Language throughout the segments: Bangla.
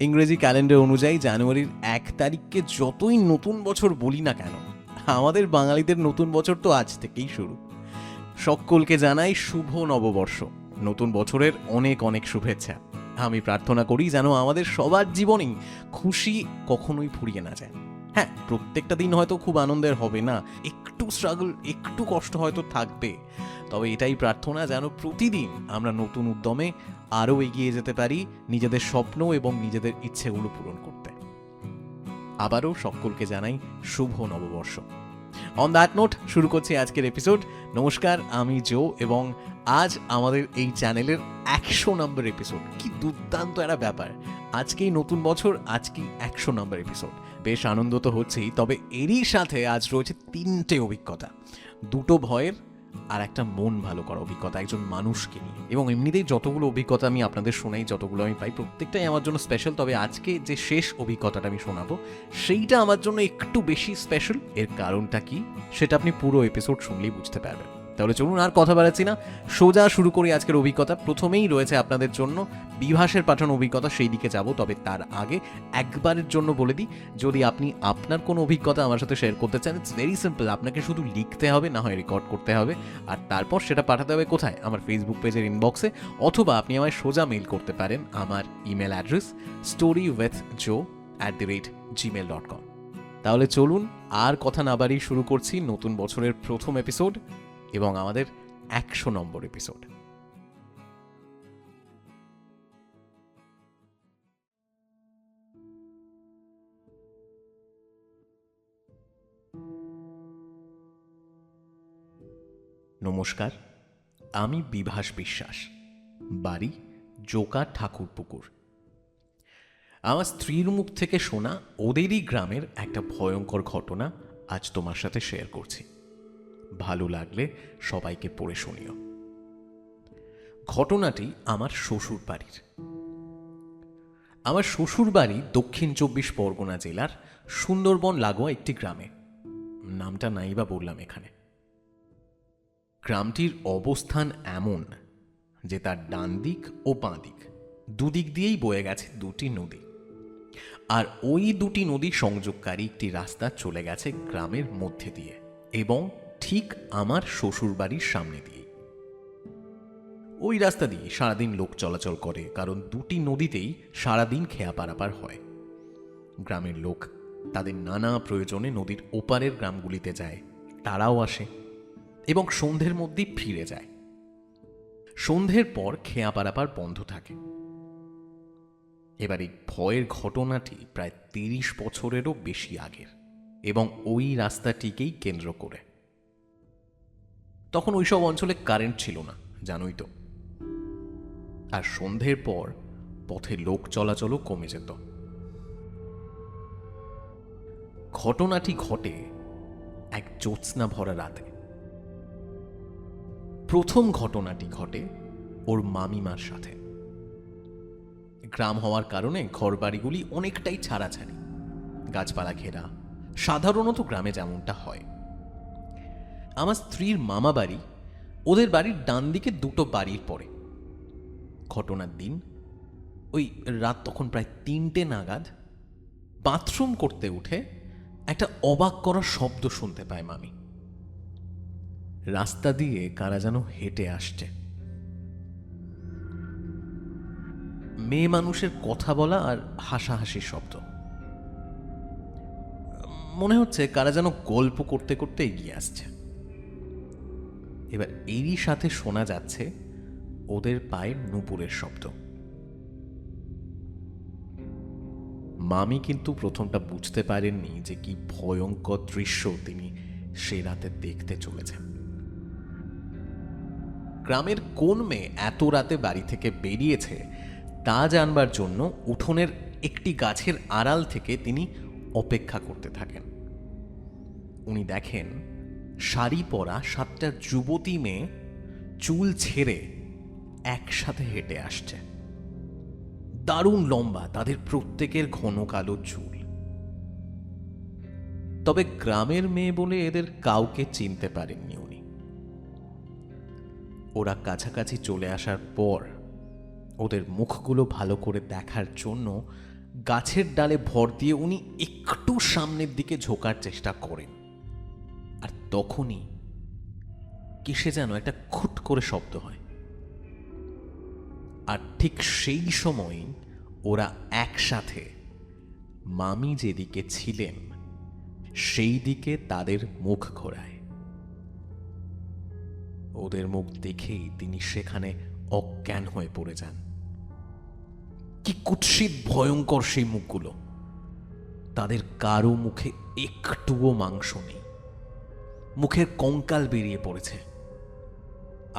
ইংরেজি ক্যালেন্ডার অনুযায়ী জানুয়ারির 1 তারিখকে যতই নতুন বছর বলি না কেন, আমাদের বাঙালিদের নতুন বছর তো আজ থেকেই শুরু। সকলকে জানাই শুভ নববর্ষ, নতুন বছরের অনেক অনেক শুভেচ্ছা। আমি প্রার্থনা করি যেন আমাদের সবার জীবনেই খুশি কখনোই ফুরিয়ে না যায়। হ্যাঁ, প্রত্যেকটা দিন হয়তো খুব আনন্দের হবে না, একটু স্ট্রাগল, একটু কষ্ট হয়তো থাকবে, তবে এটাই প্রার্থনা যেন প্রতিদিন আমরা নতুন উদ্যমে আরও এগিয়ে যেতে পারি নিজেদের স্বপ্ন এবং নিজেদের ইচ্ছেগুলো পূরণ করতে। আবারও সকলকে জানাই শুভ নববর্ষ। অন দ্যাট নোট শুরু করছি আজকের এপিসোড। নমস্কার, আমি জো, এবং আজ আমাদের এই চ্যানেলের 100 নম্বর এপিসোড। কি দুর্দান্ত একটা ব্যাপার! আজকেই নতুন বছর, আজকেই 100 নম্বর এপিসোড। বেশ আনন্দ তো হচ্ছেই, তবে এরই সাথে আজ রয়েছে 3টে অভিজ্ঞতা। 2টো ভয়ের আর একটা মন ভালো করা অভিজ্ঞতা একজন মানুষকে নিয়ে। এবং এমনিতেই যতগুলো অভিজ্ঞতা আমি আপনাদের শোনাই, যতগুলো আমি পাই, প্রত্যেকটাই আমার জন্য স্পেশাল। তবে আজকে যে শেষ অভিজ্ঞতাটা আমি শোনাবো, সেইটা আমার জন্য একটু বেশি স্পেশাল। এর কারণটা কি সেটা আপনি পুরো এপিসোড শুনলেই বুঝতে পারবেন। তাহলে চলুন আর কথা বাড়াচ্ছি না, সোজা শুরু করি আজকের অভিজ্ঞতা। প্রথমেই রয়েছে আপনাদের জন্য বিভাসের পাঠানো অভিজ্ঞতা, সেই দিকে যাব। তবে তার আগে একবারের জন্য বলে দিই, যদি আপনি আপনার কোনো অভিজ্ঞতা আমার সাথে শেয়ার করতে চান, ইটস ভেরি সিম্পল। আপনাকে শুধু লিখতে হবে, না হয় রেকর্ড করতে হবে, আর তারপর সেটা পাঠাতে হবে কোথায়? আমার ফেসবুক পেজের ইনবক্সে, অথবা আপনি আমায় সোজা মেইল করতে পারেন আমার ইমেল অ্যাড্রেস storywithjoe@gmail.com। তাহলে চলুন আর কথা না বাড়িয়ে শুরু করছি নতুন বছরের প্রথম এপিসোড এবং আমাদের 100 নম্বর এপিসোড। নমস্কার, আমি বিভাস বিশ্বাস, বাড়ি জোকা ঠাকুরপুকুর। আমার স্ত্রীর মুখ থেকে শোনা ওদেরই গ্রামের একটা ভয়ঙ্কর ঘটনা আজ তোমার সাথে শেয়ার করছি। ভালো লাগলে সবাইকে পড়ে শুনিও। ঘটনাটি আমার শ্বশুর বাড়ির। আমার শ্বশুর বাড়ি দক্ষিণ 24 পরগনা জেলার সুন্দরবন লাগোয়া একটি গ্রামে। নামটা নাই বা বললাম এখানে। গ্রামটির অবস্থান এমন যে তার ডান দিক ও বাঁ দিক দুদিক দিয়েই বয়ে গেছে 2টি নদী, আর ওই 2টি নদী সংযোগকারী একটি রাস্তা চলে গেছে গ্রামের মধ্যে দিয়ে, এবং ঠিক আমার শ্বশুর বাড়ির সামনে দিয়ে। ওই রাস্তা দিয়ে সারাদিন লোক চলাচল করে, কারণ 2টি নদীতেই সারাদিন খেয়া পারাপার হয়। গ্রামের লোক তাদের নানা প্রয়োজনে নদীর ওপারের গ্রামগুলিতে যায়, তারাও আসে এবং সন্ধ্যের মধ্যেই ফিরে যায়। সন্ধ্যের পর খেয়া পারাপার বন্ধ থাকে। এবার এই ভয়ের ঘটনাটি প্রায় 30 বছরেরও বেশি আগের, এবং ওই রাস্তাটিকেই কেন্দ্র করে। তখন ওইসব অঞ্চলে কারেন্ট ছিল না, জানোই তো, আর সন্ধ্যের পর পথে লোক চলাচলও কমে যেত। ঘটনাটি ঘটে এক জ্যোৎস্না ভরা রাতে। প্রথম ঘটনাটি ঘটে ওর মামিমার সাথে। গ্রাম হওয়ার কারণে ঘরবাড়িগুলি অনেকটাই ছাড়াছাড়ি, গাছপালা ঘেরা, সাধারণত গ্রামে যেমনটা হয়। আমার স্ত্রীর মামা বাড়ি ওদের বাড়ির ডান দিকে 2টো বাড়ির পরে। ঘটনার দিন ওই রাত তখন প্রায় 3টে নাগাদ বাথরুম করতে উঠে একটা অবাক করা শব্দ শুনতে পায় মামি। রাস্তা দিয়ে কারা যেন হেঁটে আসছে। মেয়ে মানুষের কথা বলা আর হাসাহাসির শব্দ। মনে হচ্ছে কারা যেন গল্প করতে করতে এগিয়ে আসছে। এবার এরই সাথে শোনা যাচ্ছে ওদের পায়ের নুপুরের শব্দ। মামি কিন্তু প্রথমটা বুঝতে পারেননি যে কি ভয়ঙ্কর দৃশ্য তিনি সে রাতে দেখতে চলেছেন। গ্রামের কোন মেয়ে এত রাতে বাড়ি থেকে বেরিয়েছে তা জানবার জন্য উঠোনের একটি গাছের আড়াল থেকে তিনি অপেক্ষা করতে থাকেন। উনি দেখেন শাড়ি পরা 7টা যুবতী মেয়ে চুল ছেড়ে একসাথে হেঁটে আসছে। দারুণ লম্বা, তাদের প্রত্যেকের ঘন কালো চুল। তবে গ্রামের মেয়ে বলে এদের কাউকে চিনতে পারেননি উনি। ওরা কাছাকাছি চলে আসার পর ওদের মুখগুলো ভালো করে দেখার জন্য গাছের ডালে ভর দিয়ে উনি একটু সামনের দিকে ঝোঁকার চেষ্টা করেন, আর তখনই কিসে যেন একটা খুট করে শব্দ হয়। আর ঠিক সেই সময় ওরা একসাথে মামি যেদিকে ছিলেন সেই দিকে তাদের মুখ ঘোরায়। ওদের মুখ দেখেই তিনি সেখানে অজ্ঞান হয়ে পড়ে যান। কি কুৎসিত ভয়ঙ্কর সেই মুখগুলো! তাদের কারো মুখে একটুও মাংস নেই, মুখের কঙ্কাল বেরিয়ে পড়েছে,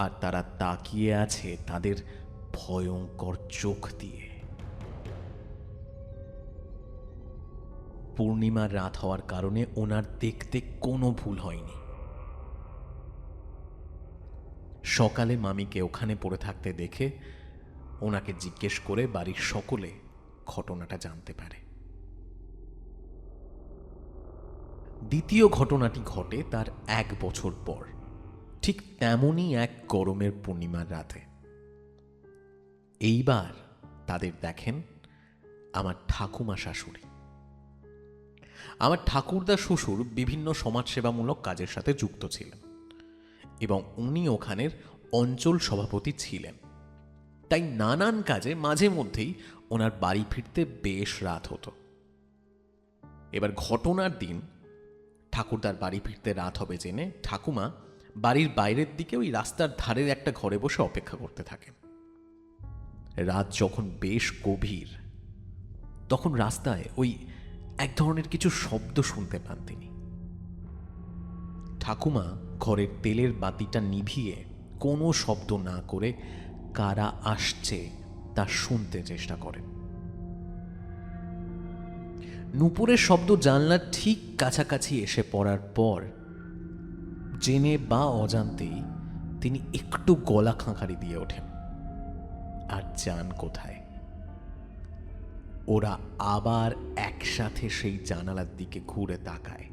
আর তারা তাকিয়ে আছে তাদের ভয়ঙ্কর চোখ দিয়ে। পূর্ণিমার রাত হওয়ার কারণে ওনার দেখতে কোনো ভুল হয়নি। সকালে মামিকে ওখানে পড়ে থাকতে দেখে ওনাকে জিজ্ঞেস করে বাড়ির সকলে ঘটনাটা জানতে পারে। দ্বিতীয় ঘটনাটি ঘটে তার 1 বছর পর, ঠিক তেমনই এক গরমের পূর্ণিমার রাতে। এইবার তাদের দেখেন আমার ঠাকুমা শাশুড়ি। আমার ঠাকুরদা শ্বশুর বিভিন্ন সমাজসেবামূলক কাজের সাথে যুক্ত ছিলেন এবং উনি ওখানের অঞ্চল সভাপতি ছিলেন, তাই নানান কাজে মাঝে মধ্যেই ওনার বাড়ি ফিরতে বেশ রাত হতো। এবার ঘটনার দিন ঠাকুরদার বাড়ি ফিরতে রাত হবে জেনে ঠাকুমা বাড়ির বাইরের দিকে ওই রাস্তার ধারের একটা ঘরে বসে অপেক্ষা করতে থাকেন। রাত যখন বেশ গভীর, তখন রাস্তায় ওই এক ধরনের কিছু শব্দ শুনতে পান তিনি। ঠাকুমা ঘরের তেলের বাতিটা নিভিয়ে কোনো শব্দ না করে কারা আসছে তা শুনতে চেষ্টা করেন। নুপুরের শব্দ জানলার ঠিক কাছাকাছি এসে পড়ার পর জেনে বা অজান্তেই তিনি একটু গলা খাঁখারি দিয়ে ওঠেন। আর যান কোথায়? ওরা আবার একসাথে সেই জানালার দিকে ঘুরে তাকায়।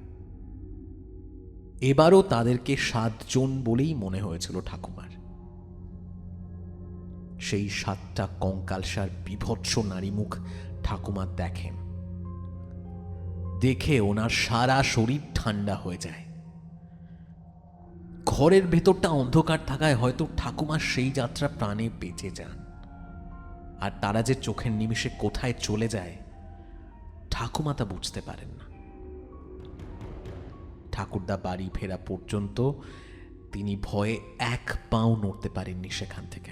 এবারও তাদেরকে 7 জন বলেই মনে হয়েছিল ঠাকুমার। সেই 7টা কঙ্কালসার বিভৎস নারীমুখ ঠাকুমা দেখেন। দেখে ওনার সারা শরীর ঠান্ডা হয়ে যায়। ঘরের ভেতরটা অন্ধকার থাকায় হয়তো ঠাকুমা সেই যাত্রা প্রাণে বেঁচে যান, আর তারা যে চোখের নিমিষে কোথায় চলে যায় ঠাকুমা তা বুঝতে পারেন না। ঠাকুরদা বাড়ি ফেরা পর্যন্ত তিনি ভয়ে 1 পাও নড়তে পারেননি সেখান থেকে।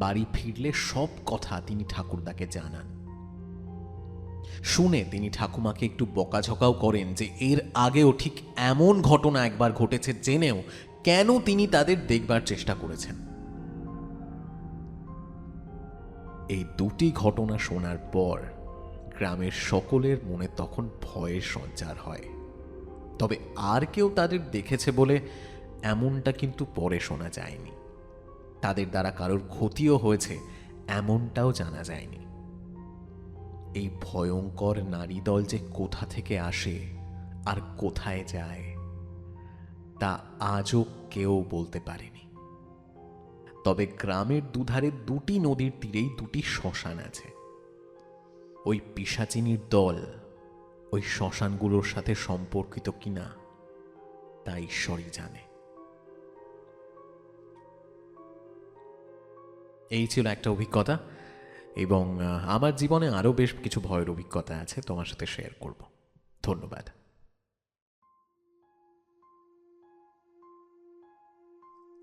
বাড়ি ফিরলে সব কথা তিনি ঠাকুরদাকে জানান। শুনে তিনি ঠাকুমাকে একটু বকাঝকাও করেন যে এর আগেও ঠিক এমন ঘটনা একবার ঘটেছে জেনেও কেন তিনি তাদের দেখবার চেষ্টা করেছেন। এই 2টি ঘটনা শোনার পর গ্রামের সকলের মনে তখন ভয়ের সঞ্চার হয়। তবে আর কেউ তাদের দেখেছে বলে এমনটা কিন্তু পরে শোনা যায়নি। তাদের দ্বারা কারোর ক্ষতিও হয়েছে এমনটাও জানা যায়নি। এই ভয়ঙ্কর নারী দল যে কোথা থেকে আসে আর কোথায় যায় তা আজও কেউ বলতে পারেনি। তবে গ্রামের দুধারে 2টি নদীর তীরেই 2টি শ্মশান আছে। ওই পিশাচিনীর দল ওই শ্মশানগুলোর সাথে সম্পর্কিত কিনা তা ঈশ্বরই জানে। এই ছিল একটা অভিজ্ঞতা, এবং আমার জীবনে আরও বেশ কিছু ভয়ের অভিজ্ঞতা আছে, তোমার সাথে শেয়ার করব। ধন্যবাদ।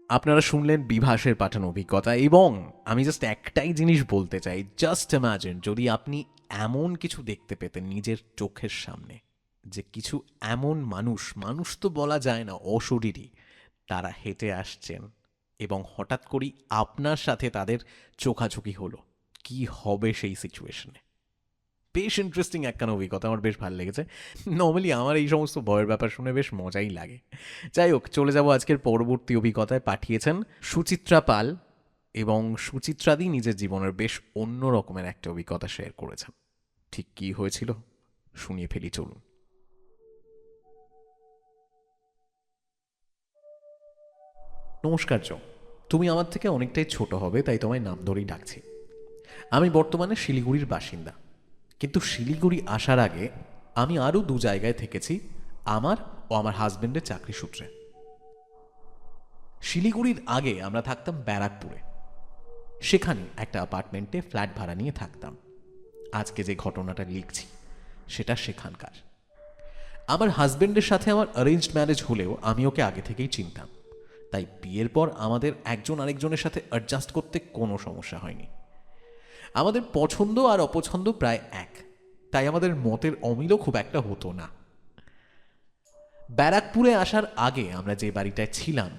আপনারা শুনলেন বিভাসের পাঠানো অভিজ্ঞতা, এবং আমি জাস্ট একটাই জিনিস বলতে চাই, জাস্ট ইমাজিন যদি আপনি এমন কিছু দেখতে পেতেন নিজের চোখের সামনে, যে কিছু এমন মানুষ তো বলা যায় না, অশরীরী, তারা হেঁটে আসছেন এবং হঠাৎ করেই আপনার সাথে তাদের চোখাচোখি হলো, কি হবে সেই সিচুয়েশনে? বেশ ইন্টারেস্টিং একখানা অভিজ্ঞতা, আমার বেশ ভালো লেগেছে। নর্মালি আমার এই সমস্ত ভয়ের ব্যাপার শুনে বেশ মজাই লাগে। যাই হোক, চলে যাব আজকের পরবর্তী অভিজ্ঞতায়। পাঠিয়েছেন সুচিত্রা পাল, এবং সুচিত্রাদি নিজের জীবনের বেশ অন্য রকমের একটা অভিজ্ঞতা শেয়ার করেছেন। ঠিক কি হয়েছিল শুনিয়ে ফেলি, চলুন। নমস্কার জো, তুমি আমার থেকে অনেকটাই ছোট হবে, তাই তোমায় নাম ধরেই ডাকছি। আমি বর্তমানে শিলিগুড়ির বাসিন্দা, কিন্তু শিলিগুড়ি আসার আগে আমি আরও 2 জায়গায় থেকেছি আমার ও আমার হাজবেন্ডের চাকরি সূত্রে। শিলিগুড়ির আগে আমরা থাকতাম ব্যারাকপুরে। সেখানে একটা অ্যাপার্টমেন্টে ফ্ল্যাট ভাড়া নিয়ে থাকতাম। আজকে যে ঘটনাটা লিখছি সেটা সেখানকার। আমার হাজবেন্ডের সাথে আমার অ্যারেঞ্জড ম্যারেজ হলেও আমি ওকে আগে থেকেই চিনতাম, তাই বিয়ের পর আমাদের একজন আরেকজনের সাথে অ্যাডজাস্ট করতে কোনো সমস্যা হয়নি। আমাদের পছন্দ আর অপছন্দ প্রায় এক, তাই আমাদের মতের অমিলও খুব একটা হতো না। ব্যারাকপুরে আসার আগে আমরা যে বাড়িটায় ছিলাম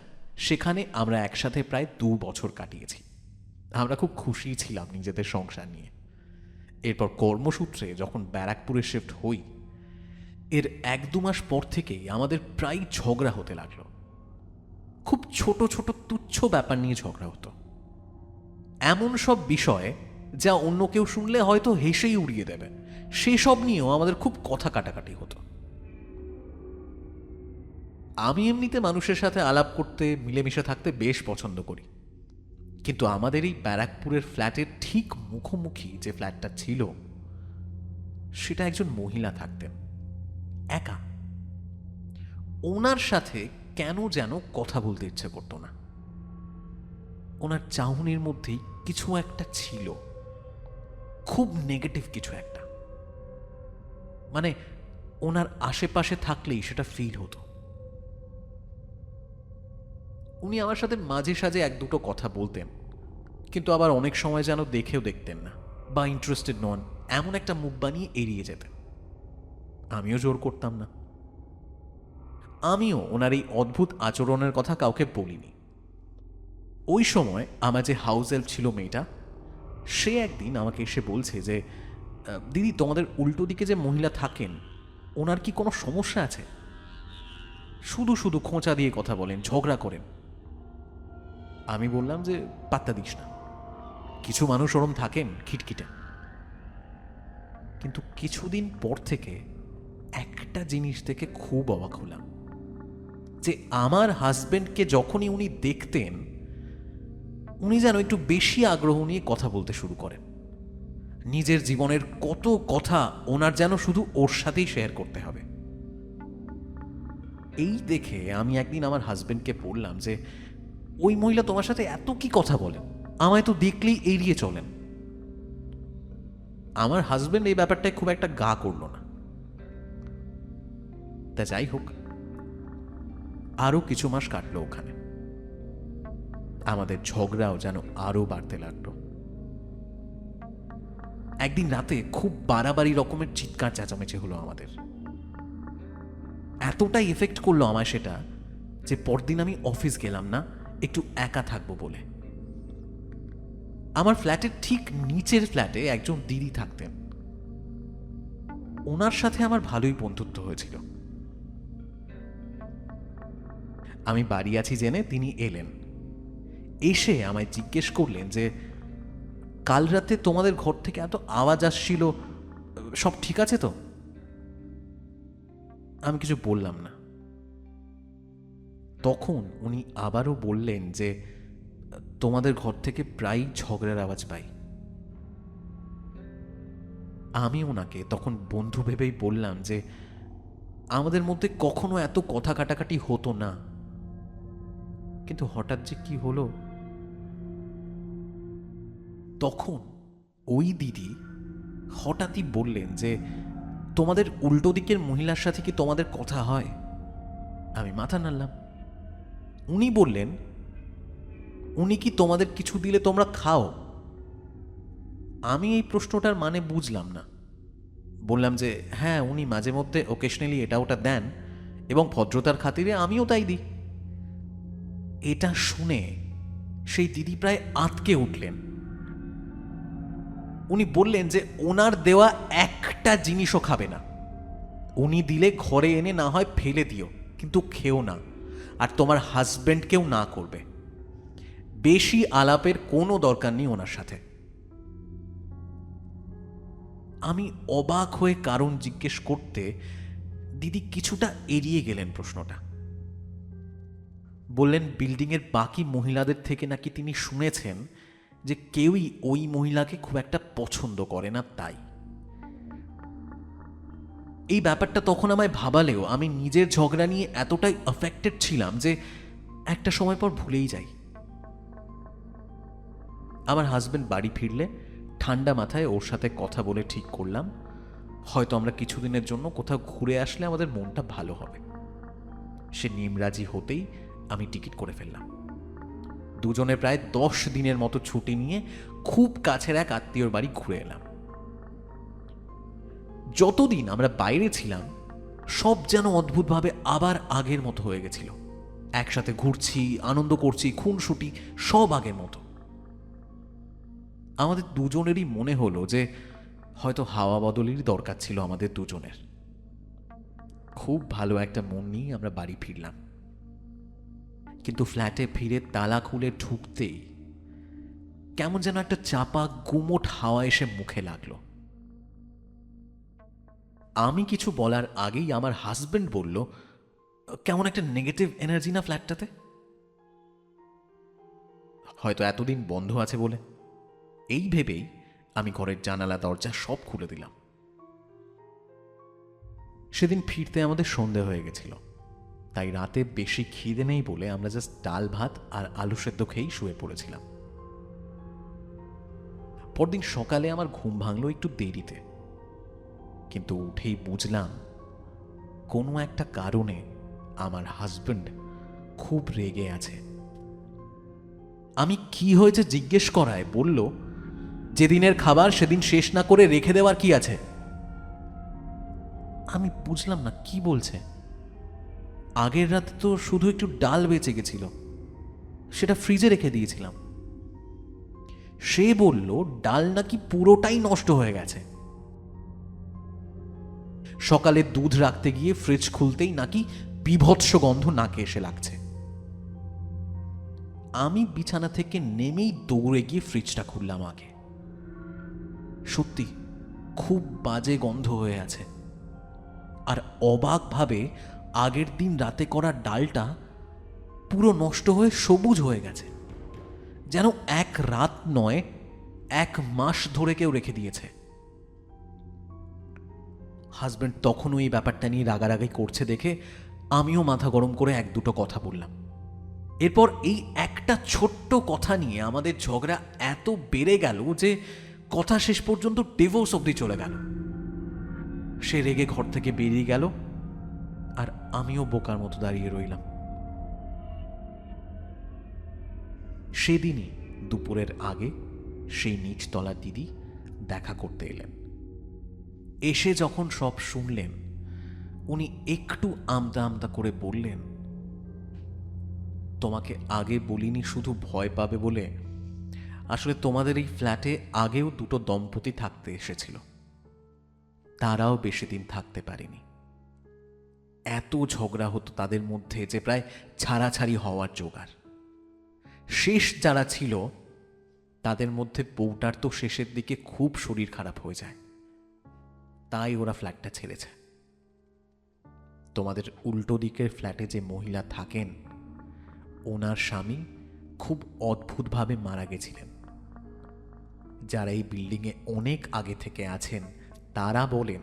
সেখানে আমরা একসাথে প্রায় 2 বছর কাটিয়েছি। আমরা খুব খুশি ছিলাম নিজেদের সংসার নিয়ে। এরপর কর্মসূত্রে যখন ব্যারাকপুরে শিফট হই, এর 1-2 মাস পর থেকেই আমাদের প্রায় ঝগড়া হতে লাগলো। খুব ছোট ছোট তুচ্ছ ব্যাপার নিয়ে ঝগড়া হতো, এমন সব বিষয় যা অন্য কেউ শুনলে হয়তো হেসেই উড়িয়ে দেবে, সেসব নিয়েও আমাদের খুব কথা কাটাকাটি হতো। আমি এমনিতে মানুষের সাথে আলাপ করতে, মিলেমিশে থাকতে বেশ পছন্দ করি, কিন্তু আমাদের এই ব্যারাকপুরের ফ্ল্যাটের ঠিক মুখোমুখি যে ফ্ল্যাটটা ছিল সেটা একজন মহিলা থাকতেন, একা। ওনার সাথে কেন যেন কথা বলতে ইচ্ছে করতো না। ওনার চাহনির মধ্যেই কিছু একটা ছিল, খুব নেগেটিভ কিছু একটা। মানে ওনার আশেপাশে থাকলেই সেটা ফিল হতো। উনি আমার সাথে মাঝে সাঝে 1-2টো কথা বলতেন, কিন্তু আবার অনেক সময় যেন দেখেও দেখতেন না বা ইন্টারেস্টেড নন, এমন একটা মুখ বানিয়ে এড়িয়ে যেতেন। আমিও জোর করতাম না। আমিও ওনার এই অদ্ভুত আচরণের কথা কাউকে বলিনি। ওই সময় আমার যে হাউস হেল্প ছিল মেয়েটা, সে একদিন আমাকে এসে বলছে যে, দিদি, তোমাদের উল্টো দিকে যে মহিলা থাকেন ওনার কি কোনো সমস্যা আছে? শুধু শুধু খোঁচা দিয়ে কথা বলেন, ঝগড়া করেন। আমি বললাম যে পাত্তা দিস না, কিছু মানুষ ওরম থাকেন, খিটখিটে। কিন্তু কিছুদিন পর থেকে একটা জিনিস দেখে খুব অবাক হলাম, যে আমার হাজবেন্ডকে যখনই উনি দেখতেন উনি যেন একটু বেশি আগ্রহ নিয়ে কথা বলতে শুরু করেন। নিজের জীবনের কত কথা ওনার যেন শুধু ওর সাথেই শেয়ার করতে হবে। এই দেখে আমি একদিন আমার হাজবেন্ডকে বললাম যে, ওই মহিলা তোমার সাথে এত কি কথা বলেন, আমায় তো দেখলেই এড়িয়ে চলেন। আমার হাজবেন্ড এই ব্যাপারটায় খুব একটা গা করল না। তা যাই হোক, আরো কিছু মাস কাটলো ওখানে। আমাদের ঝগড়াও যেন আরো বাড়তে লাগলো। একদিন রাতে খুব বাড়াবাড়ি রকমের চিৎকার চেঁচামেচি হলো আমাদের। এতটাই এফেক্ট করলো আমায় সেটা, যে পরদিন আমি অফিস গেলাম না, একটু একা থাকবো বলে। আমার ফ্ল্যাটের ঠিক নিচের ফ্ল্যাটে একজন দিদি থাকতেন। ওনার সাথে আমার ভালোই বন্ধুত্ব হয়েছিল। আমি বাড়ি আছি জেনে তিনি এলেন। এসে আমায় জিজ্ঞেস করলেন যে, কাল রাতে তোমাদের ঘর থেকে এত আওয়াজ আসছিল, সব ঠিক আছে তো? আমি কিছু বললাম না। তখন উনি আবারও বললেন যে, তোমাদের ঘর থেকে প্রায় ঝগড়ার আওয়াজ পাই। আমি ওনাকে তখন বন্ধু ভেবেই বললাম যে, আমাদের মধ্যে কখনো এত কথা কাটাকাটি হতো না, কিন্তু হঠাৎ যে কি হলো। তখন ওই দিদি হঠাৎই বললেন যে, তোমাদের উল্টো দিকের মহিলার সাথে কি তোমাদের কথা হয়? আমি মাথা নাড়লাম। উনি বললেন, উনি কি তোমাদের কিছু দিলে তোমরা খাও? আমি এই প্রশ্নটার মানে বুঝলাম না। বললাম যে, হ্যাঁ, উনি মাঝে মধ্যে ওকেশনালি এটা ওটা দেন, এবং ভদ্রতার খাতিরে আমিও তাই দিই। এটা শুনে সেই দিদি প্রায় আঁতকে উঠলেন। উনি বললেন যে ওনার দেওয়া একটা জিনিসও খাবে না, উনি দিলে ঘরে এনে না হয় ফেলে দিও, কিন্তু খেও না, আর তোমার হাজবেন্ডকেও না করবে। বেশি আলাপের কোনো দরকার নেই ওনার সাথে। আমি অবাক হয়ে কারণ জিজ্ঞেস করতে দিদি কিছুটা এড়িয়ে গেলেন প্রশ্নটা। বললেন, বিল্ডিংয়ের বাকি মহিলাদের থেকে নাকি তিনি শুনেছেন যে কেউই ওই মহিলাকে খুব একটা পছন্দ করে না। তাই এই ব্যাপারটা তখন আমায় ভাবালেও আমি নিজের ঝগড়া নিয়ে এতটাই অ্যাফেক্টেড ছিলাম যে একটা সময় পর ভুলেই যাই। আমার হাজব্যান্ড বাড়ি ফিরলে ঠান্ডা মাথায় ওর সাথে কথা বলে ঠিক করলাম হয়তো আমরা কিছুদিনের জন্য কোথাও ঘুরে আসলে আমাদের মনটা ভালো হবে। সে নিমরাজি হতেই আমি টিকিট করে ফেললাম। দুজনে প্রায় 10 দিনের মতো ছুটি নিয়ে খুব কাছের এক আত্মীয়র বাড়ি ঘুরে এলাম। যতদিন আমরা বাইরে ছিলাম সব যেন অদ্ভুতভাবে আবার আগের মতো হয়ে গেছিল। একসাথে ঘুরছি, আনন্দ করছি, খুনসুটি সব আগের মতো। আমাদের দুজনেরই মনে হলো যে হয়তো হাওয়া বদলেরই দরকার ছিল আমাদের দুজনের। খুব ভালো একটা মন নিয়ে আমরা বাড়ি ফিরলাম, কিন্তু ফ্ল্যাটে ফিরে তালা খুলে ঢুকতেই কেমন যেন একটা চাপা গুমোট হাওয়া এসে মুখে লাগলো। আমি কিছু বলার আগেই আমার হাজবেন্ড বলল, কেমন একটা নেগেটিভ এনার্জি না ফ্ল্যাটটাতে, হয়তো এতদিন বন্ধ আছে বলে। এই ভেবেই আমি ঘরের জানালা দরজা সব খুলে দিলাম। সেদিন ফিরতে আমাদের সন্ধে হয়ে গেছিল, তাই রাতে বেশি খিদে নেই বলে আমরা জাস্ট ডাল ভাত আর আলু সেদ্ধ খেয়েই শুয়ে পড়েছিলাম। পরদিন সকালে আমার ঘুম ভাঙলো একটু দেরিতে, কিন্তু উঠেই বুঝলাম কোনো একটা কারণে আমার হাজবেন্ড খুব রেগে আছে। আমি কি হয়েছে জিজ্ঞেস করায় বলল, যেদিনের খাবার সেদিন শেষ না করে রেখে দেওয়ার কি আছে। আমি বুঝলাম না কি বলছে। আগের রাতে তো শুধু একটু ডাল বেঁচে গেছিল, সেটা ফ্রিজে রেখে দিয়েছিলাম। সে বলল ডাল নাকি পুরোটাই নষ্ট হয়ে গেছে। সকালে দুধ রাখতে গিয়ে ফ্রিজ খুলতেই নাকি বীভৎস গন্ধ নাকে এসে লাগছে। আমি বিছানা থেকে নেমেই দৌড়ে গিয়ে ফ্রিজটা খুললাম আগে। সত্যি খুব বাজে গন্ধ হয়ে আছে, আর অবাকভাবে আগের দিন রাতে করা ডালটা পুরো নষ্ট হয়ে সবুজ হয়ে গেছে, যেন এক রাত নয় 1 মাস ধরে কেউ রেখে দিয়েছে। হাজব্যান্ড তখনও এই ব্যাপারটা নিয়ে রাগারাগি করছে দেখে আমিও মাথা গরম করে 1-2 কথা বললাম। এরপর এই একটা ছোট্ট কথা নিয়ে আমাদের ঝগড়া এত বেড়ে গেল যে কথা শেষ পর্যন্ত ডিভোর্স অবধি চলে গেল। সে রেগে ঘর থেকে বেরিয়ে গেল, আর আমিও বোকার মতো দাঁড়িয়ে রইলাম। সেদিনই দুপুরের আগে সেই নিচতলার দিদি দেখা করতে এলেন। এসে যখন সব শুনলেন, উনি একটু আমতা আমতা করে বললেন, তোমাকে আগে বলিনি শুধু ভয় পাবে বলে। আসলে তোমাদের এই ফ্ল্যাটে আগেও 2 দম্পতি থাকতে এসেছিল, তারাও বেশি দিন থাকতে পারেনি। এত ঝগড়া হতো তাদের মধ্যে যে প্রায় ছাড়াছাড়ি হওয়ার জোগাড়। শেষ যারা ছিল তাদের মধ্যে বউটার তো শেষের দিকে খুব শরীর খারাপ হয়ে যায়, তাই ওরা ফ্ল্যাটটা ছেড়েছে। তোমাদের উল্টো দিকের ফ্ল্যাটে যে মহিলা থাকেন, ওনার স্বামী খুব অদ্ভুতভাবে মারা গেছিলেন। যারা এই বিল্ডিংয়ে অনেক আগে থেকে আছেন তারা বলেন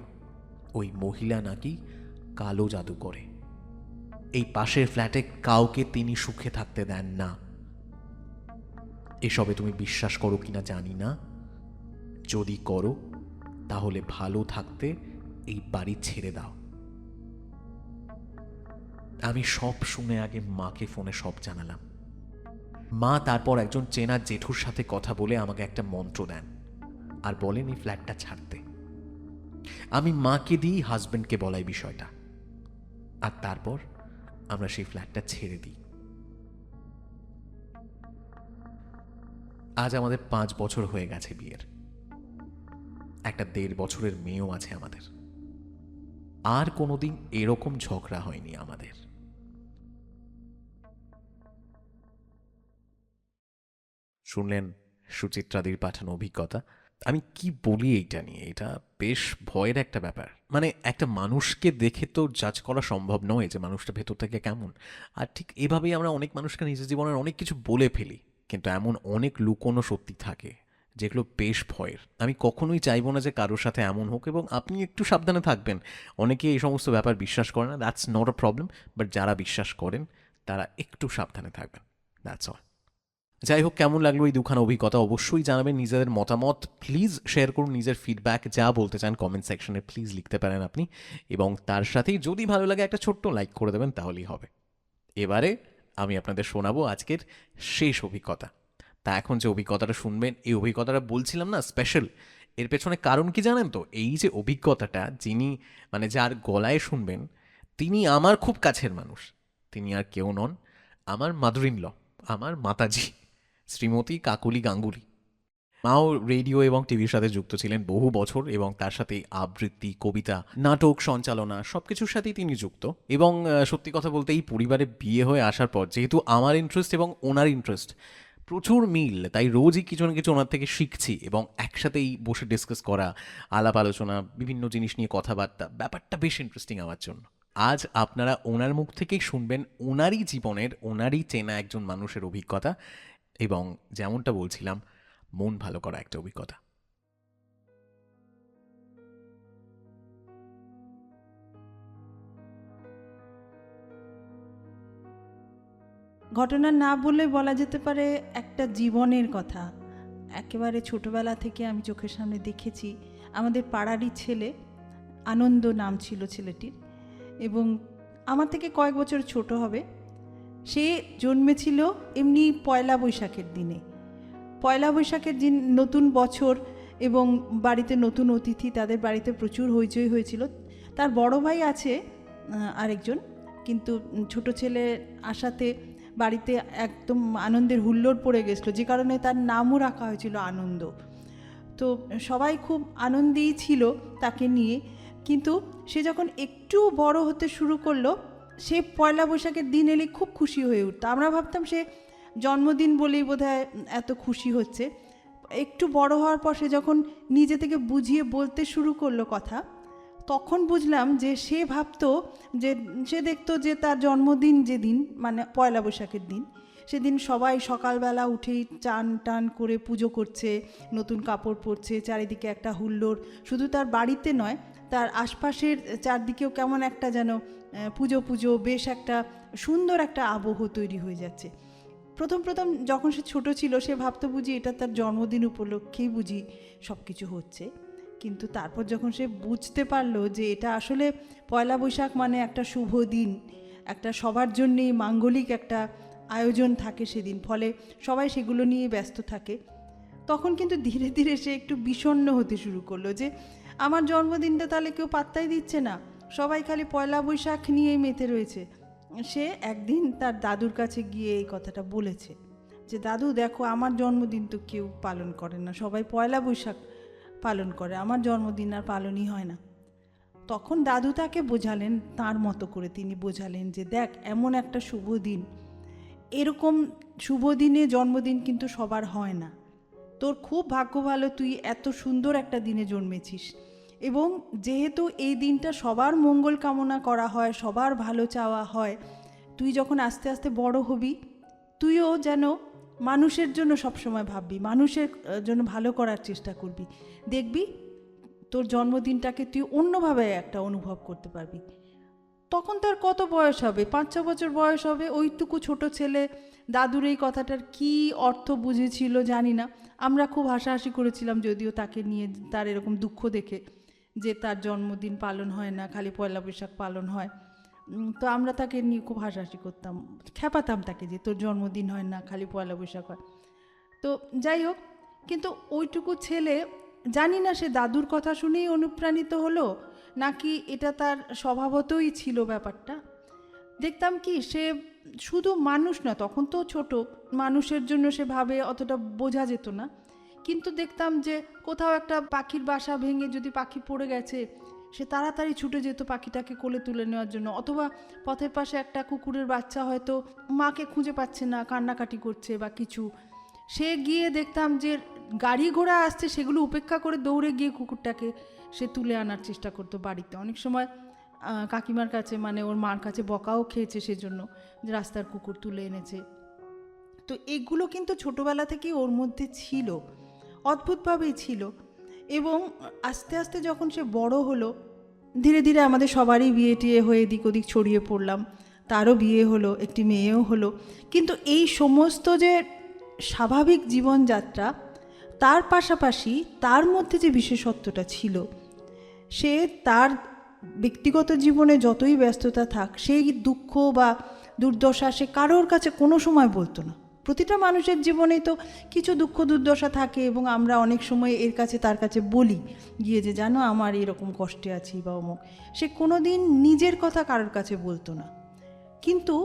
ওই মহিলা নাকি কালো জাদু করে। এই পাশের ফ্ল্যাটে কাউকে তিনি সুখে থাকতে দেন না। এসবে তুমি বিশ্বাস করো কিনা জানি না, যদি করো তাহলে ভালো থাকতে এই বাড়ি ছেড়ে দাও। আমি সব শুনে আগে মাকে ফোনে সব জানালাম। মা তারপর একজন চেনা জেঠুর সাথে কথা বলে আমাকে একটা মন্ত্র দেন আর বলেন এই ফ্ল্যাটটা ছাড়তে। আমি মাকে দিই হাজবেন্ডকে বলাই বিষয়টা, আর তারপর আমরা সেই ফ্ল্যাটটা ছেড়ে দিই। আজ আমাদের 5 বছর হয়ে গেছে বিয়ের। একটা 1.5 বছরের মেয়েও আছে আমাদের। আর কোনোদিন এরকম ঝগড়া হয়নি আমাদের। শুনলেন সুচিত্রাদির পাঠানো অভিজ্ঞতা। আমি কি বলি এইটা নিয়ে, এটা বেশ ভয়ের একটা ব্যাপার। মানে একটা মানুষকে দেখে তো জাজ করা সম্ভব নয় যে মানুষটা ভেতর থেকে কেমন। আর ঠিক এভাবেই আমরা অনেক মানুষকে নিজের জীবনের অনেক কিছু বলে ফেলি। কিন্তু এমন অনেক লুকোনো সত্যি থাকে যেগুলো বেশ ভয়ের। আমি কখনোই চাইবো না যে কারোর সাথে এমন হোক, এবং আপনি একটু সাবধানে থাকবেন। অনেকে এই সমস্ত ব্যাপার বিশ্বাস করে না, that's not a problem, but যারা বিশ্বাস করেন তারা একটু সাবধানে থাকবেন, দ্যাটস অল। যাই হোক, কেমন লাগলো এই দুখানা অভিজ্ঞতা অবশ্যই জানাবেন। নিজেদের মতামত প্লিজ শেয়ার করুন, নিজের ফিডব্যাক যা বলতে চান কমেন্ট সেকশনে প্লিজ লিখতে পারেন আপনি, এবং তার সাথেই যদি ভালো লাগে একটা ছোট্ট লাইক করে দেবেন, তাহলেই হবে। এবারে আমি আপনাদের শোনাবো আজকের শেষ অভিজ্ঞতা। তা এখন যে অভিজ্ঞতাটা শুনবেন, এই অভিজ্ঞতাটা বলছিলাম না স্পেশাল, এর পেছনে কারণ কি জানেন তো? এই যে অভিজ্ঞতাটা যিনি মানে যার গলায় শুনবেন, তিনি আমার খুব কাছের মানুষ। তিনি আর কেউ নন, আমার মাদার ইন ল, আমার মাতাজি, শ্রীমতী কাকলি গাঙ্গুলি। মাও রেডিও এবং টিভির সাথে যুক্ত ছিলেন বহু বছর, এবং তার সাথে আবৃত্তি, কবিতা, নাটক, সঞ্চালনা সবকিছুর সাথেই তিনি যুক্ত। এবং সত্যি কথা বলতে এই পরিবারে বিয়ে হয়ে আসার পর যেহেতু আমার ইন্টারেস্ট এবং ওনার ইন্টারেস্ট প্রচুর মিল, তাই রোজই কিছু না কিছু ওনার থেকে শিখছি, এবং একসাথেই বসে ডিসকাস করা, আলাপ আলোচনা, বিভিন্ন জিনিস নিয়ে কথাবার্তা, ব্যাপারটা বেশ ইন্টারেস্টিং আমার জন্য। আজ আপনারা ওনার মুখ থেকেই শুনবেন ওনারই জীবনের, ওনারই চেনা একজন মানুষের অভিজ্ঞতা, এবং যেমনটা বলছিলাম, মন ভালো করা একটা অভিজ্ঞতা। ঘটনা না বলে বলা যেতে পারে একটা জীবনের কথা। একেবারে ছোটবেলা থেকে আমি চোখের সামনে দেখেছি। আমাদের পাড়ারই ছেলে, আনন্দ নাম ছিল ছেলেটির, এবং আমার থেকে কয়েক বছর ছোট হবে। সে জন্মেছিল এমনি পয়লা বৈশাখের দিনে। পয়লা বৈশাখের দিন নতুন বছর, এবং বাড়িতে নতুন অতিথি, তাদের বাড়িতে প্রচুর হইচই হয়েছিল। তার বড় ভাই আছে আরেকজন, কিন্তু ছোট ছেলে আসাতে বাড়িতে একদম আনন্দের হুল্লোড় পড়ে গেছিলো, যে কারণে তার নামও রাখা হয়েছিল আনন্দ। তো সবাই খুব আনন্দেই ছিল তাকে নিয়ে। কিন্তু সে যখন একটু বড় হতে শুরু করলো, সে পয়লা বৈশাখের দিন এলে খুব খুশি হয়ে উঠতো। আমরা ভাবতাম সে জন্মদিন বলেই বোধহয় এত খুশি হচ্ছে। একটু বড় হওয়ার পর সে যখন নিজে থেকে বুঝিয়ে বলতে শুরু করলো কথা, তখন বুঝলাম যে সে ভাবতো যে, সে দেখতো যে তার জন্মদিন যেদিন, মানে পয়লা বৈশাখের দিন, সেদিন সবাই সকালবেলা উঠেই চান টান করে পুজো করছে, নতুন কাপড় পরছে, চারিদিকে একটা হুল্লোড়। শুধু তার বাড়িতে নয়, তার আশপাশের চারদিকেও কেমন একটা যেন পুজো পুজো, বেশ একটা সুন্দর একটা আবহ তৈরি হয়ে যাচ্ছে। প্রথম প্রথম যখন সে ছোট ছিল, সে ভাবতো বুঝি এটা তার জন্মদিন উপলক্ষেই বুঝি সব কিছু হচ্ছে। কিন্তু তারপর যখন সে বুঝতে পারলো যে এটা আসলে পয়লা বৈশাখ মানে একটা শুভ দিন, একটা সবার জন্যেই মাঙ্গলিক একটা আয়োজন থাকে সেদিন, ফলে সবাই সেগুলো নিয়ে ব্যস্ত থাকে, তখন কিন্তু ধীরে ধীরে সে একটু বিষণ্ণ হতে শুরু করলো যে আমার জন্মদিনটা তাহলে কেউ পাত্তাই দিচ্ছে না, সবাই খালি পয়লা বৈশাখ নিয়েই মেতে রয়েছে। সে একদিন তার দাদুর কাছে গিয়ে এই কথাটা বলেছে যে, দাদু দেখো, আমার জন্মদিন তো কেউ পালন করে না, সবাই পয়লা বৈশাখ পালন করে, আমার জন্মদিন আর পালনই হয় না। তখন দাদু তাকে বোঝালেন, তার মতো করে তিনি বোঝালেন যে দেখ, এমন একটা শুভ দিন, এরকম শুভ দিনে জন্মদিন কিন্তু সবার হয় না, তোর খুব ভাগ্য ভালো, তুই এত সুন্দর একটা দিনে জন্মেছিস, এবং যেহেতু এই দিনটা সবার মঙ্গল কামনা করা হয়, সবার ভালো চাওয়া হয়, তুই যখন আস্তে আস্তে বড় হবি, তুইও যেন মানুষের জন্য সবসময় ভাববি, মানুষের জন্য ভালো করার চেষ্টা করবি, দেখবি তোর জন্মদিনটাকে তুই অন্যভাবে একটা অনুভব করতে পারবি। তখন তার কত বয়স হবে, 5-6 বছর বয়স হবে। ওইটুকু ছোট ছেলে দাদুর এই কথাটার কি অর্থ বুঝেছিল জানি না। আমরা খুব হাসাহাসি করেছিলাম যদিও তাকে নিয়ে, তার এরকম দুঃখ দেখে যে তার জন্মদিন পালন হয় না, খালি পয়লা বৈশাখ পালন হয়। তো আমরা তাকে নিয়ে খুব হাসাহাসি করতাম, খেপাতাম তাকে যে তোর জন্মদিন হয় না, খালি পয়লা বৈশাখ হয়। তো যাই হোক, কিন্তু ওইটুকু ছেলে, জানি না সে দাদুর কথা শুনেই অনুপ্রাণিত হলো নাকি এটা তার স্বভাবতই ছিল ব্যাপারটা। দেখতাম কি, সে শুধু মানুষ না, তখন তো ছোট, মানুষের জন্য সে ভাবে, অতটা বোঝা যেত না, কিন্তু দেখতাম যে কোথাও একটা পাখির বাসা ভেঙে যদি পাখি পড়ে গেছে, সে তাড়াতাড়ি ছুটে যেত পাখিটাকে কোলে তুলে নেওয়ার জন্য। অথবা পথের পাশে একটা কুকুরের বাচ্চা হয়তো মাকে খুঁজে পাচ্ছে না, কান্নাকাটি করছে বা কিছু, সে গিয়ে দেখতাম যে গাড়ি ঘোড়া আসছে সেগুলো উপেক্ষা করে দৌড়ে গিয়ে কুকুরটাকে সে তুলে আনার চেষ্টা করতো বাড়িতে। অনেক সময় কাকিমার কাছে, মানে ওর মার কাছে বকাও খেয়েছে সেজন্য, যে রাস্তার কুকুর তুলে এনেছে। তো এগুলো কিন্তু ছোটোবেলা থেকেই ওর মধ্যে ছিল, অদ্ভুতভাবেই ছিল। এবং আস্তে আস্তে যখন সে বড় হলো, ধীরে ধীরে আমাদের সবারই বিয়ে টিয়ে হয়ে এদিক ওদিক ছড়িয়ে পড়লাম, তারও বিয়ে হলো, একটি মেয়েও হলো। কিন্তু এই সমস্ত যে স্বাভাবিক জীবনযাত্রা, তার পাশাপাশি তার মধ্যে যে বিশেষত্বটা ছিল, সে তার ব্যক্তিগত জীবনে যতই ব্যস্ততা থাক, সেই দুঃখ বা দুর্দশা সে কারোর কাছে কোনো সময় বলতো না। প্রতিটা মানুষের জীবনেই তো কিছু দুঃখ দুর্দশা থাকে, এবং আমরা অনেক সময় এর কাছে তার কাছে বলি গিয়ে যে জানো আমার এরকম কষ্টে আছি বা অমুক। সে কোনো দিন নিজের কথা কারোর কাছে বলতো না। কিন্তু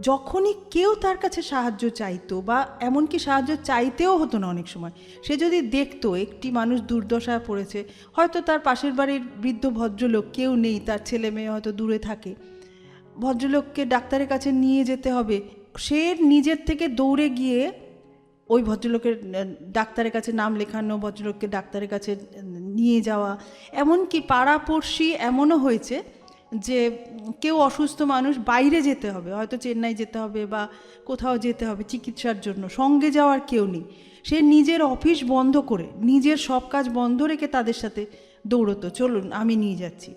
যখনই কেউ তার কাছে সাহায্য চাইতো, বা এমনকি সাহায্য চাইতেও হতো না অনেক সময়, সে যদি দেখতো একটি মানুষ দুর্দশায় পড়েছে, হয়তো তার পাশের বাড়ির বৃদ্ধ ভদ্রলোক কেউ নেই, তার ছেলে মেয়ে হয়তো দূরে থাকে, ভদ্রলোককে ডাক্তারের কাছে নিয়ে যেতে হবে, সে নিজের থেকে দৌড়ে গিয়ে ওই ভদ্রলোকের ডাক্তারের কাছে নাম লেখানো, ভদ্রলোককে ডাক্তারের কাছে নিয়ে যাওয়া। এমনকি পাড়াপড়শি এমনও হয়েছে যে কেউ অসুস্থ মানুষ বাইরে যেতে হবে, হয়তো চেন্নাই যেতে হবে বা কোথাও যেতে হবে চিকিৎসার জন্য, সঙ্গে যাওয়ার কেউ নেই, সে নিজের অফিস বন্ধ করে, নিজের সব কাজ বন্ধ রেখে তাদের সাথে দৌড়তো, চলুন আমি নিয়ে যাচ্ছি।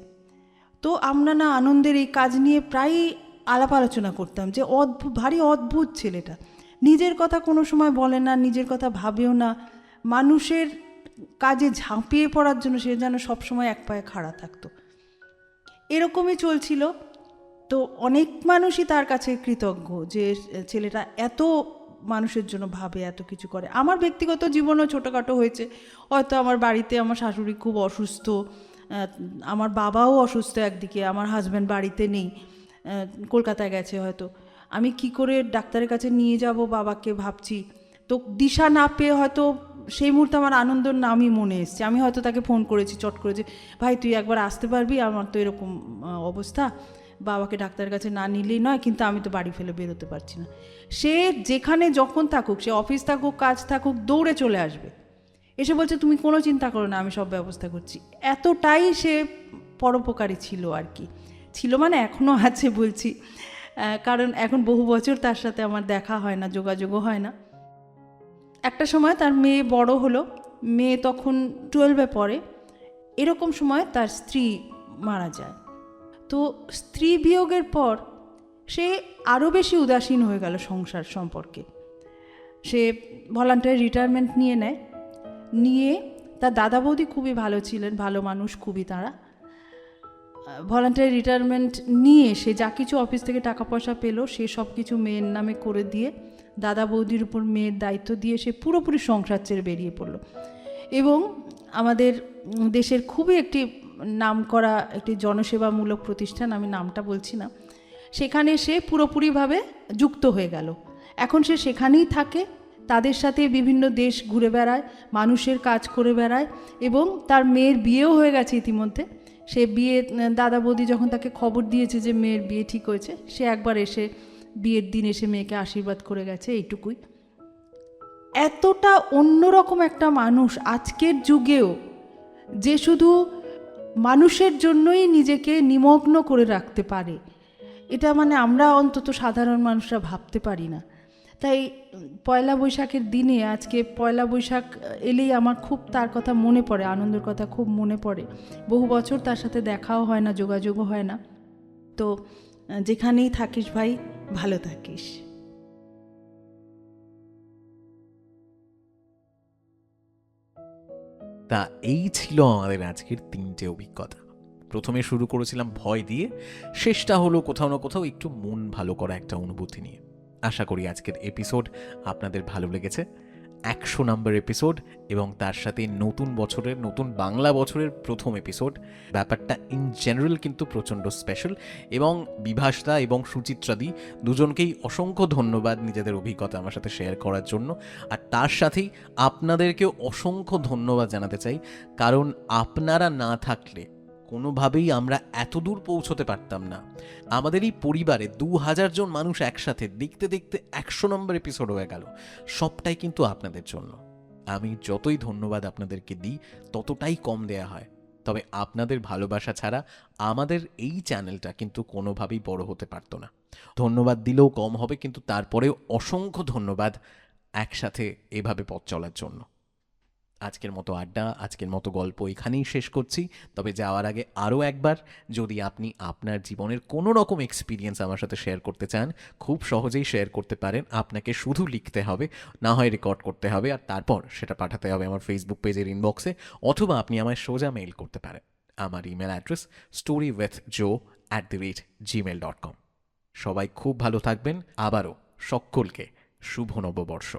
তো আমরা না আনন্দের এই কাজ নিয়ে প্রায়ই আলাপ আলোচনা করতাম যে ভারী অদ্ভুত ছেলেটা, নিজের কথা কোনো সময় বলে না, নিজের কথা ভাবেও না, মানুষের কাজে ঝাঁপিয়ে পড়ার জন্য সে যেন সবসময় এক পায়ে খাড়া থাকতো। এরকমই চলছিল। তো অনেক মানুষই তার কাছে কৃতজ্ঞ যে ছেলেটা এত মানুষের জন্য ভাবে, এত কিছু করে। আমার ব্যক্তিগত জীবনও ছোটোখাটো হয়েছে, হয়তো আমার বাড়িতে আমার শাশুড়ি খুব অসুস্থ, আমার বাবাও অসুস্থ, একদিকে আমার হাজব্যান্ড বাড়িতে নেই, কলকাতায় গেছে হয়তো, আমি কি করে ডাক্তারের কাছে নিয়ে যাব বাবাকে ভাবছি। তো দিশা না পেয়ে হয়তো সেই মুহূর্তে আমার আনন্দর নামই মনে এসছে, আমি হয়তো তাকে ফোন করেছি চট করে যে ভাই তুই একবার আসতে পারবি, আমার তো এরকম অবস্থা, বাবাকে ডাক্তারের কাছে না নিলেই নয়, কিন্তু আমি তো বাড়ি ফেলে বেরোতে পারছি না। সে যেখানে যখন থাকুক, সে অফিস থাকুক কাজ থাকুক, দৌড়ে চলে আসবে, এসে বলছে তুমি কোনো চিন্তা করো না, আমি সব ব্যবস্থা করছি। এতটাই সে পরোপকারী ছিল আর কি, ছিল মানে এখনও আছে বলছি, কারণ এখন বহু বছর তার সাথে আমার দেখা হয় না, যোগাযোগও হয় না। একটা সময় তার মেয়ে বড় হলো, মেয়ে তখন 12-এ পড়ে, এরকম সময় তার স্ত্রী মারা যায়। তো স্ত্রী বিয়োগের পর সে আরও বেশি উদাসীন হয়ে গেল সংসার সম্পর্কে। সে ভলান্টারি রিটায়ারমেন্ট নিয়ে নেয়, নিয়ে তার দাদা বৌদি খুবই ভালো ছিলেন, ভালো মানুষ খুবই তারা। ভলান্টারি রিটায়ারমেন্ট নিয়ে সে যা কিছু অফিস থেকে টাকা পয়সা পেল, সে সব কিছু মেয়ের নামে করে দিয়ে, দাদা বৌদির উপর মেয়ের দায়িত্ব দিয়ে সে পুরোপুরি সংসার ছেড়ে বেরিয়ে পড়ল। এবং আমাদের দেশের খুবই একটি নামকরা একটি জনসেবামূলক প্রতিষ্ঠান, আমি নামটা বলছি না, সেখানে সে পুরোপুরিভাবে যুক্ত হয়ে গেল। এখন সে সেখানেই থাকে, তাদের সাথে বিভিন্ন দেশ ঘুরে বেড়ায়, মানুষের কাজ করে বেড়ায়, এবং তার মেয়ের বিয়েও হয়ে গেছে ইতিমধ্যে। সে বিয়ে, দাদা বৌদি যখন তাকে খবর দিয়েছে যে মেয়ের বিয়ে ঠিক হয়েছে, সে একবার এসে বিয়ের দিন এসে মেয়েকে আশীর্বাদ করে গেছে, এইটুকুই। এতটা অন্যরকম একটা মানুষ আজকের যুগেও, যে শুধু মানুষের জন্যই নিজেকে নিমগ্ন করে রাখতে পারে, এটা মানে আমরা অন্তত সাধারণ মানুষরা ভাবতে পারি না। তাই পয়লা বৈশাখের দিনে, আজকে পয়লা বৈশাখ এলেই আমার খুব তার কথা মনে পড়ে, আনন্দের কথা খুব মনে পড়ে। বহু বছর তার সাথে দেখাও হয় না, যোগাযোগও হয় না। তো যেখানেই থাকিস ভাই, ভালো থাকিস। তা এই ছিল আমাদের আজকের 3টে অভিজ্ঞতা। প্রথমে শুরু করেছিলাম ভয় দিয়ে, শেষটা হলো কোথাও না কোথাও একটু মন ভালো করা একটা অনুভূতি নিয়ে। আশা করি আজকের এপিসোড আপনাদের ভালো লেগেছে। 100 নম্বর এপিসোড, এবং তার সাথে নতুন বছরের, নতুন বাংলা বছরের প্রথম এপিসোড। ব্যাপারটা ইন জেনারেল কিন্তু প্রচণ্ড স্পেশাল, এবং বিভাসদা এবং সুচিত্রাদি দুজনকেই অসংখ্য ধন্যবাদ নিজেদের অভিজ্ঞতা আমার সাথে শেয়ার করার জন্য। আর তার সাথেই আপনাদেরকেও অসংখ্য ধন্যবাদ জানাতে চাই, কারণ আপনারা না থাকলে কোনোভাবেই আমরা এত দূর পৌঁছতে পারতাম না। আমাদের এই পরিবারে 2000 জন মানুষ একসাথে দেখতে দেখতে 100 নম্বর এপিসোড হয়ে গেল, সবটাই কিন্তু আপনাদের জন্য। আমি যতই ধন্যবাদ আপনাদেরকে দিই, ততটাই কম দেয়া হয়। তবে আপনাদের ভালোবাসা ছাড়া আমাদের এই চ্যানেলটা কিন্তু কোনোভাবেই বড় হতে পারতো না। ধন্যবাদ দিলেও কম হবে, কিন্তু তারপরেও অসংখ্য ধন্যবাদ একসাথে এভাবে পথ চলার জন্য। আজকের মতো আড্ডা, আজকের মতো গল্প এখানেই শেষ করছি। তবে যাওয়ার আগে আরও একবার, যদি আপনি আপনার জীবনের কোনো রকম এক্সপিরিয়েন্স আমার সাথে শেয়ার করতে চান, খুব সহজেই শেয়ার করতে পারেন। আপনাকে শুধু লিখতে হবে, না হয় রেকর্ড করতে হবে, আর তারপর সেটা পাঠাতে হবে আমার ফেসবুক পেজের ইনবক্সে, অথবা আপনি আমায় সোজা মেইল করতে পারেন। আমার ইমেল অ্যাড্রেস storywithjoe@gmail.com। সবাই খুব ভালো থাকবেন। আবারও সকলকে শুভ নববর্ষ।